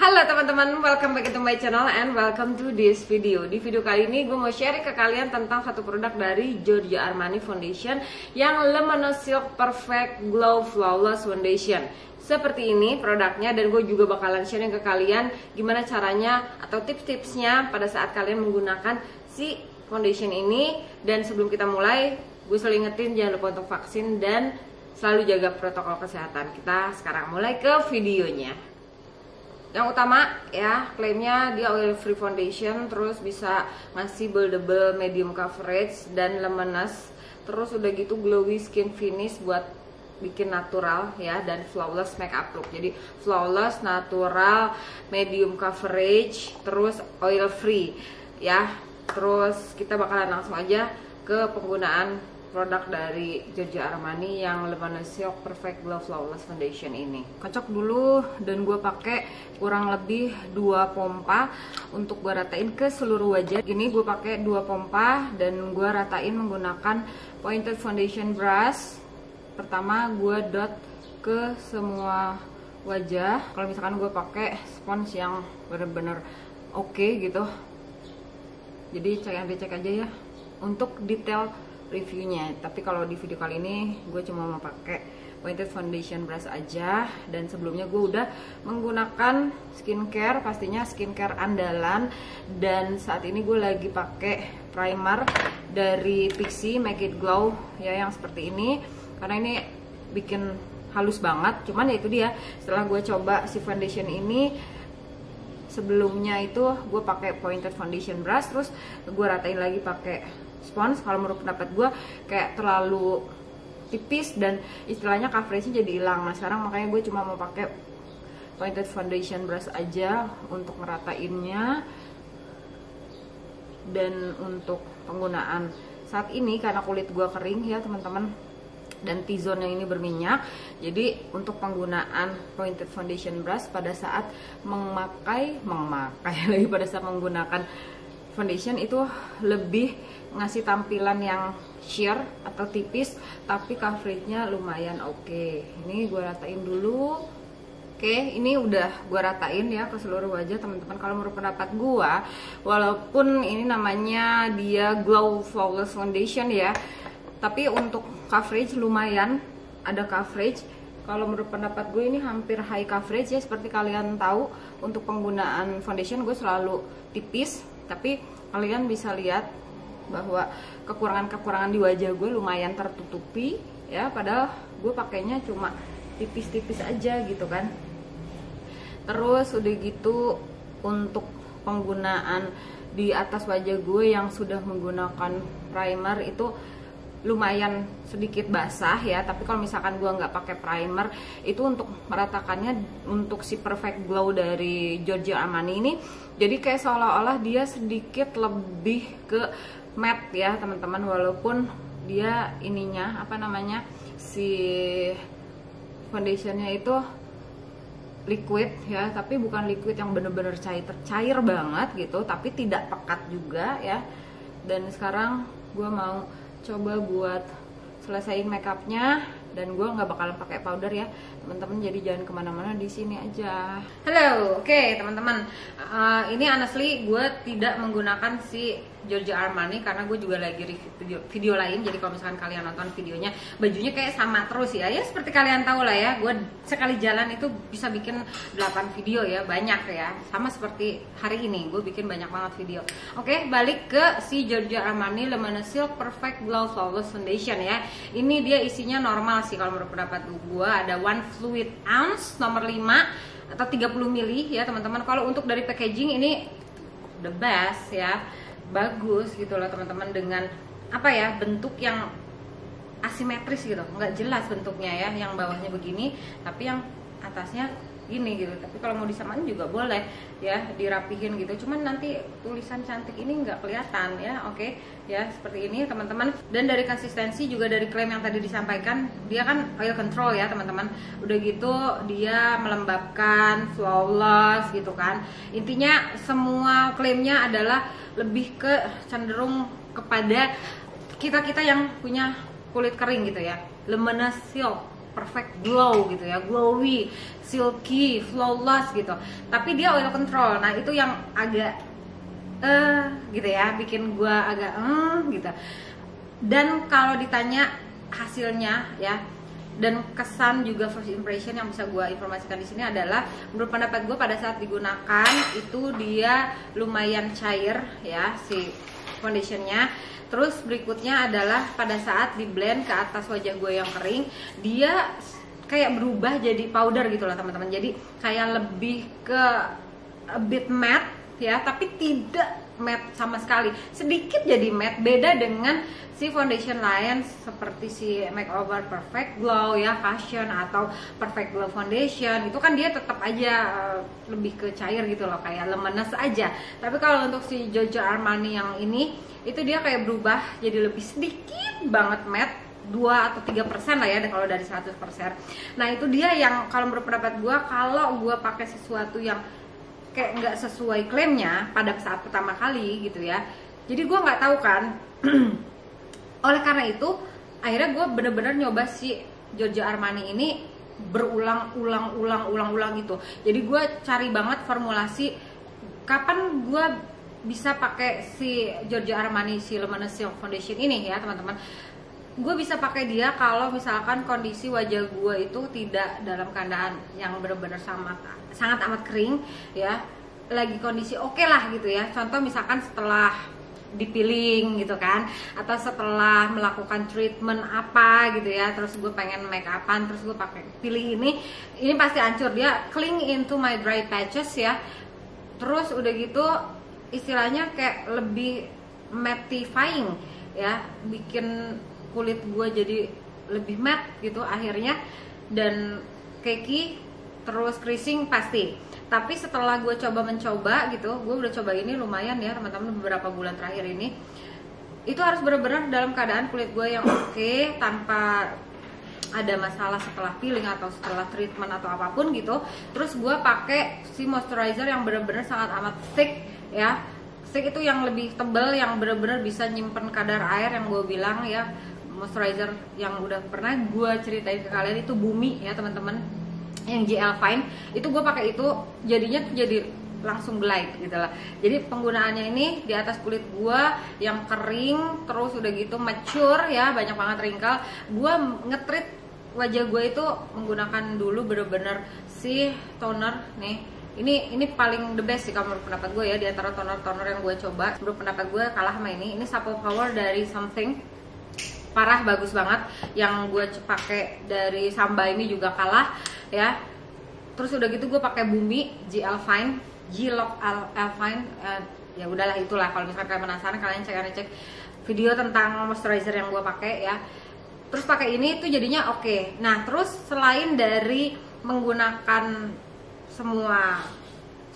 Halo teman-teman, welcome back to my channel and welcome to this video. Di video kali ini gue mau share ke kalian tentang satu produk dari Giorgio Armani Foundation yang Luminous Silk Perfect Glow Flawless Foundation. Seperti ini produknya, dan gue juga bakalan sharing ke kalian gimana caranya atau tips-tipsnya pada saat kalian menggunakan si foundation ini. Dan sebelum kita mulai, gue selalu ingetin jangan lupa untuk vaksin dan selalu jaga protokol kesehatan. Kita sekarang mulai ke videonya. Yang utama ya, klaimnya dia oil free foundation, terus bisa ngasih buildable medium coverage dan luminous, terus udah gitu glowy skin finish buat bikin natural ya, dan flawless makeup look. Jadi flawless, natural, medium coverage, terus oil free ya. Terus kita bakalan langsung aja ke penggunaan produk dari Giorgio Armani yang Luminous Silk Perfect Glow Flawless Foundation ini. Kocok dulu, dan gue pakai kurang lebih 2 pompa untuk gue ratain ke seluruh wajah. Ini gue pakai 2 pompa dan gue ratain menggunakan pointed foundation brush. Pertama gue dot ke semua wajah. Kalau misalkan gue pakai spons yang bener-bener oke gitu, jadi cek aja ya untuk detail reviewnya. Tapi kalau di video kali ini gue cuma mau pakai pointed foundation brush aja. Dan sebelumnya gue udah menggunakan skincare, pastinya skincare andalan. Dan saat ini gue lagi pakai primer dari Pixi Make It Glow ya, yang seperti ini, karena ini bikin halus banget. Cuman ya itu dia, setelah gue coba si foundation ini, sebelumnya itu gue pakai pointed foundation brush, terus gue ratain lagi pakai spons. Kalau menurut pendapat gue kayak terlalu tipis dan istilahnya coveragenya jadi hilang. Nah sekarang makanya gue cuma mau pakai pointed foundation brush aja untuk ngeratainnya. Dan untuk penggunaan saat ini, karena kulit gue kering ya teman-teman, dan T-zone yang ini berminyak, jadi untuk penggunaan pointed foundation brush pada saat memakai lagi pada saat menggunakan foundation itu lebih ngasih tampilan yang sheer atau tipis, tapi coveragenya lumayan oke. Ini gue ratain dulu. Oke, ini udah gue ratain ya ke seluruh wajah teman-teman. Kalau menurut pendapat gue, walaupun ini namanya dia Glow Flawless Foundation ya, tapi untuk coverage lumayan ada coverage. Kalau menurut pendapat gue ini hampir high coverage ya. Seperti kalian tahu, untuk penggunaan foundation gue selalu tipis, tapi kalian bisa lihat bahwa kekurangan-kekurangan di wajah gue lumayan tertutupi ya, padahal gue pakainya cuma tipis-tipis aja gitu kan. Terus udah gitu, untuk penggunaan di atas wajah gue yang sudah menggunakan primer itu lumayan sedikit basah ya. Tapi kalau misalkan gue nggak pakai primer, itu untuk meratakannya, untuk si perfect glow dari Giorgio Armani ini, jadi kayak seolah-olah dia sedikit lebih ke matte ya teman-teman. Walaupun dia ininya apa namanya, si foundationnya itu liquid ya, tapi bukan liquid yang bener-bener cair banget gitu, tapi tidak pekat juga ya. Dan sekarang gue mau coba buat selesaiin makeupnya, dan gue nggak bakalan pakai powder ya teman-teman, jadi jangan kemana-mana, di sini aja. Halo, oke teman-teman, ini honestly gue tidak menggunakan si Giorgio Armani karena gue juga lagi review video lain. Jadi kalau misalkan kalian nonton videonya, bajunya kayak sama terus ya, ya seperti kalian tahu lah ya, gue sekali jalan itu bisa bikin 8 video ya, banyak ya, sama seperti hari ini gue bikin banyak banget video. Oke, balik ke si Giorgio Armani Luminous Silk Perfect Glow Flawless Foundation ya. Ini dia isinya normal sih kalau menurut pendapat gue, ada 1 fluid ounce nomor 5 atau 30 ml ya teman-teman. Kalau untuk dari packaging ini the best ya, bagus gitu loh teman-teman, dengan apa ya, bentuk yang asimetris gitu, nggak jelas bentuknya ya, yang bawahnya begini tapi yang atasnya gini gitu. Tapi kalau mau disamain juga boleh ya, dirapihin gitu, cuman nanti tulisan cantik ini nggak kelihatan ya. Oke ya, seperti ini teman-teman. Dan dari konsistensi juga, dari klaim yang tadi disampaikan, dia kan oil control ya teman-teman, udah gitu dia melembabkan, flawless gitu kan. Intinya semua klaimnya adalah lebih ke cenderung kepada kita yang punya kulit kering gitu ya. Luminous Silk perfect glow gitu ya, glowy, silky, flawless gitu. Tapi dia oil control. Nah, itu yang agak gitu ya, bikin gua agak gitu. Dan kalau ditanya hasilnya ya, dan kesan juga first impression yang bisa gue informasikan di sini adalah menurut pendapat gue pada saat digunakan itu dia lumayan cair ya si foundationnya. Terus berikutnya adalah pada saat di blend ke atas wajah gue yang kering, dia kayak berubah jadi powder gitu loh teman-teman. Jadi kayak lebih ke a bit matte ya, tapi tidak matte sama sekali, sedikit jadi matte. Beda dengan si foundation lain seperti si Makeover Perfect Glow ya, Fashion atau Perfect Glow Foundation, itu kan dia tetap aja lebih ke cair gitu loh, kayak luminous aja. Tapi kalau untuk si Giorgio Armani yang ini, itu dia kayak berubah jadi lebih sedikit banget matte, 2 atau 3% lah ya kalau dari 100%. Nah itu dia yang kalau menurut pendapat gue, kalau gue pakai sesuatu yang kayak nggak sesuai klaimnya pada saat pertama kali gitu ya, jadi gue nggak tahu kan. Oleh karena itu akhirnya gue bener-bener nyoba si Giorgio Armani ini berulang-ulang gitu. Jadi gue cari banget formulasi kapan gue bisa pakai si Giorgio Armani si Luminous Silk Foundation ini ya teman-teman. Gue bisa pakai dia kalau misalkan kondisi wajah gue itu tidak dalam keadaan yang benar-benar sangat amat kering ya, lagi kondisi oke lah gitu ya. Contoh misalkan setelah dipiling gitu kan, atau setelah melakukan treatment apa gitu ya, terus gue pengen make upan, terus gue pakai pilih ini pasti hancur, dia cling into my dry patches ya. Terus udah gitu istilahnya kayak lebih mattifying ya, bikin kulit gue jadi lebih matte gitu akhirnya, dan cakey, terus creasing pasti. Tapi setelah gue mencoba gitu, gue udah coba ini lumayan ya teman-teman beberapa bulan terakhir ini, itu harus benar-benar dalam keadaan kulit gue yang oke, tanpa ada masalah setelah peeling atau setelah treatment atau apapun gitu. Terus gue pakai si moisturizer yang benar-benar sangat amat thick ya. Thick itu yang lebih tebal, yang benar-benar bisa nyimpen kadar air, yang gue bilang ya, moisturizer yang udah pernah gue ceritain ke kalian itu Bumi ya teman-teman, yang GL Fine. Itu gue pakai itu, jadinya tuh jadi langsung glide gitu lah. Jadi penggunaannya ini di atas kulit gue yang kering, terus udah gitu mature ya, banyak banget wrinkle. Gue nge-treat wajah gue itu menggunakan dulu bener-bener si toner nih. Ini paling the best sih kalau menurut pendapat gue ya, di antara toner-toner yang gue coba. Menurut pendapat gue kalah sama ini Supple Power dari Something, parah, bagus banget. Yang gue pakai dari Samba ini juga kalah ya. Terus udah gitu gue pakai Bumi GL Fine, G-Lock L Fine. Ya udahlah itulah, kalau misalkan kalian penasaran kalian cek video tentang moisturizer yang gue pakai ya. Terus pakai ini tuh jadinya oke. Nah terus selain dari menggunakan semua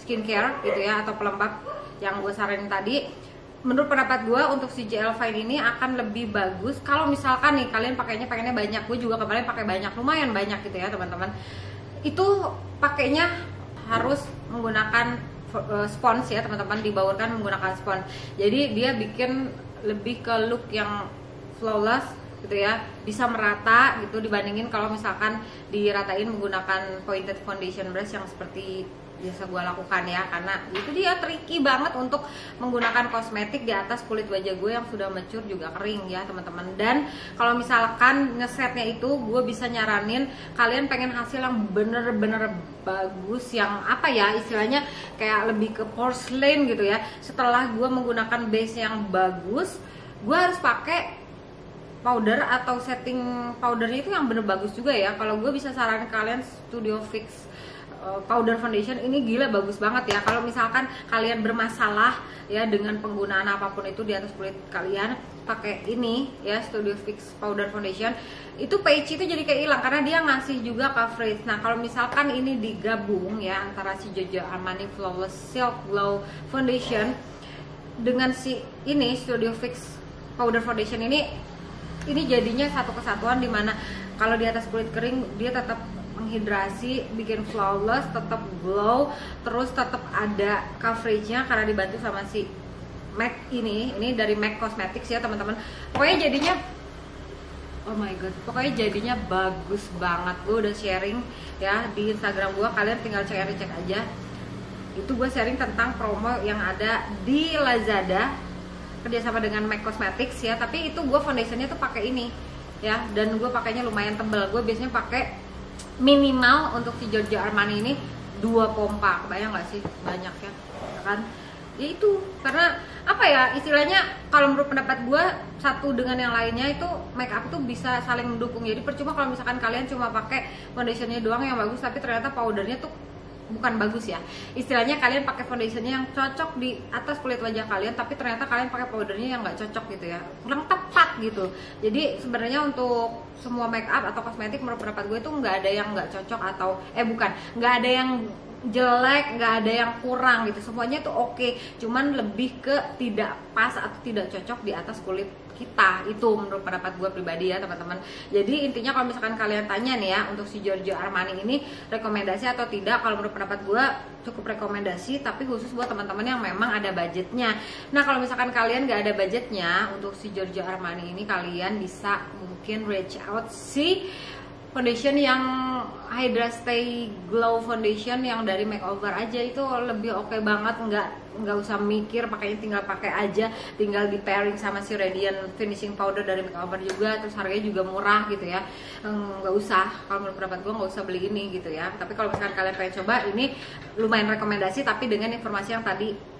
skincare gitu ya, atau pelembab yang gue saranin tadi, menurut pendapat gue untuk si GL Fine ini akan lebih bagus kalau misalkan nih kalian pengennya banyak. Gue juga kemarin pakai banyak, lumayan banyak gitu ya teman-teman. Itu pakainya harus menggunakan spons ya teman-teman, dibaurkan menggunakan spons. Jadi dia bikin lebih ke look yang flawless gitu ya, bisa merata gitu dibandingin kalau misalkan diratain menggunakan pointed foundation brush yang seperti biasa gue lakukan ya. Karena itu dia tricky banget untuk menggunakan kosmetik di atas kulit wajah gue yang sudah mature juga kering ya teman-teman. Dan kalau misalkan ngesetnya itu, gue bisa nyaranin kalian pengen hasil yang bener-bener bagus, yang apa ya istilahnya kayak lebih ke porcelain gitu ya. Setelah gue menggunakan base yang bagus, gue harus pakai powder atau setting powdernya itu yang bener bagus juga ya. Kalau gue bisa saranin kalian Studio Fix powder foundation ini gila bagus banget ya. Kalau misalkan kalian bermasalah ya dengan penggunaan apapun itu di atas kulit kalian, pakai ini ya Studio Fix powder foundation, itu pH itu jadi kayak hilang karena dia ngasih juga coverage. Nah kalau misalkan ini digabung ya antara si Giorgio Armani Flawless Silk Glow Foundation dengan si ini Studio Fix powder foundation ini jadinya satu kesatuan, dimana kalau di atas kulit kering dia tetap menghidrasi, bikin flawless, tetap glow, terus tetap ada coveragenya karena dibantu sama si MAC ini dari MAC Cosmetics ya teman-teman. Pokoknya jadinya Oh my god, pokoknya jadinya bagus banget. Gue udah sharing ya di Instagram gue, kalian tinggal cek aja. Itu gue sharing tentang promo yang ada di Lazada kerjasama dengan MAC Cosmetics ya. Tapi itu gue foundationnya tuh pakai ini ya, dan gue pakainya lumayan tebel. Gue biasanya pakai minimal untuk si Giorgio Armani ini 2 pompa. Kebayang nggak sih, banyak ya kan? Ya itu karena apa ya, istilahnya kalau menurut pendapat gue satu dengan yang lainnya itu make up tuh bisa saling mendukung. Jadi percuma kalau misalkan kalian cuma pakai foundationnya doang yang bagus tapi ternyata powdernya tuh bukan bagus ya. Istilahnya kalian pakai foundationnya yang cocok di atas kulit wajah kalian tapi ternyata kalian pakai powdernya yang nggak cocok gitu ya, kurang tepat gitu. Jadi sebenarnya untuk semua make up atau kosmetik menurut pendapat gue itu nggak ada yang nggak cocok atau nggak ada yang jelek, nggak ada yang kurang gitu, semuanya tuh oke. Cuman lebih ke tidak pas atau tidak cocok di atas kulit kita, itu menurut pendapat gue pribadi ya teman-teman. Jadi intinya kalau misalkan kalian tanya nih ya, untuk si Giorgio Armani ini rekomendasi atau tidak, kalau menurut pendapat gue cukup rekomendasi, tapi khusus buat teman-teman yang memang ada budgetnya. Nah kalau misalkan kalian nggak ada budgetnya untuk si Giorgio Armani ini, kalian bisa mungkin reach out si foundation yang Hydra Stay Glow Foundation yang dari makeover aja, itu lebih oke banget. Nggak usah mikir, pakainya tinggal pakai aja, tinggal di pairing sama si Radiant Finishing Powder dari makeover juga, terus harganya juga murah gitu ya. Nggak usah, kalau menurut pendapat gue nggak usah beli ini gitu ya. Tapi kalau misalkan kalian pengen coba, ini lumayan rekomendasi, tapi dengan informasi yang tadi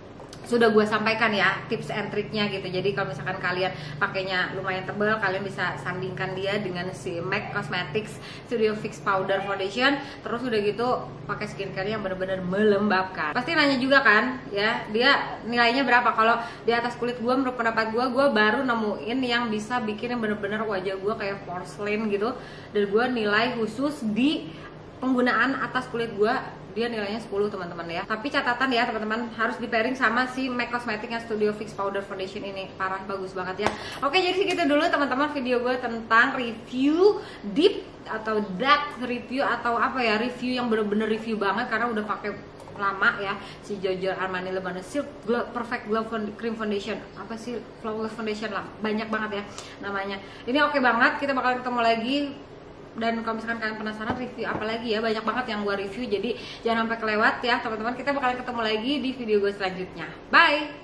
sudah gue sampaikan ya, tips and triknya gitu. Jadi kalau misalkan kalian pakainya lumayan tebal, kalian bisa sandingkan dia dengan si MAC Cosmetics Studio Fix Powder Foundation. Terus udah gitu pakai skincare yang benar-benar melembabkan. Pasti nanya juga kan ya, dia nilainya berapa? Kalau di atas kulit gue, menurut pendapat gue baru nemuin yang bisa bikin yang benar-benar wajah gue kayak porcelain gitu. Dan gue nilai khusus di penggunaan atas kulit gue, dia nilainya 10 teman-teman ya. Tapi catatan ya teman-teman, harus di pairing sama si MAC Cosmetics yang Studio Fix Powder Foundation ini. Parah, bagus banget ya. Oke, jadi segitu dulu teman-teman video gue tentang review deep atau depth review atau apa ya, review yang bener-bener review banget karena udah pakai lama ya, si Giorgio Armani Le Bon Silk Perfect Glow Cream Foundation. Apa sih, Flawless Foundation lah, banyak banget ya namanya. Ini oke banget, kita bakal ketemu lagi. Dan kalau misalkan kalian penasaran review apa lagi ya, banyak banget yang gue review, jadi jangan sampai kelewat ya teman-teman. Kita bakalan ketemu lagi di video gue selanjutnya. Bye.